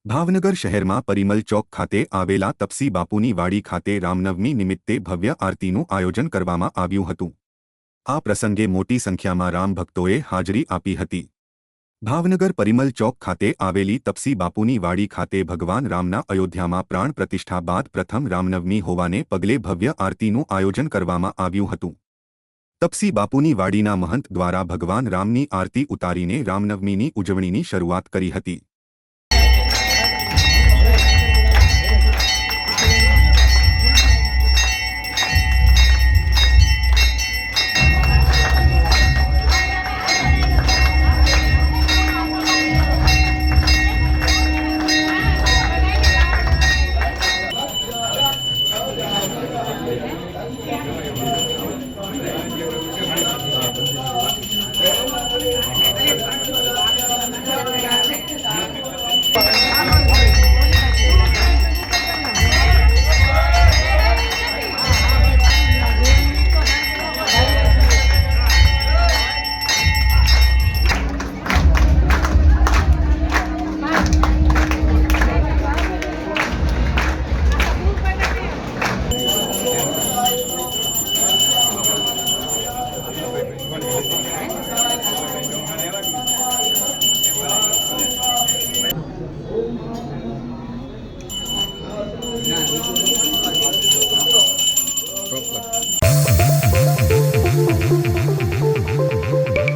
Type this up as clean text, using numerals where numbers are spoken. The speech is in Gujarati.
ભાવનગર શહેરમાં પરિમલ ચોક ખાતે આવેલા તપસી બાપુની વાડી ખાતે રામનવમી નિમિત્તે ભવ્ય આરતીનું આયોજન કરવામાં આવ્યું હતું। આ પ્રસંગે મોટી સંખ્યામાં રામ ભક્તોએ હાજરી આપી હતી। ભાવનગર પરિમલ ચોક ખાતે આવેલી તપસી બાપુની વાડી ખાતે ભગવાન રામના અયોધ્યામાં પ્રાણ પ્રતિષ્ઠા બાદ પ્રથમ રામનવમી હોવાને પગલે ભવ્ય આરતીનું આયોજન કરવામાં આવ્યું હતું। તપસી બાપુની વાડીના મહંત દ્વારા ભગવાન રામની આરતી ઉતારીને રામનવમીની ઉજવણીની શરૂઆત કરી હતી।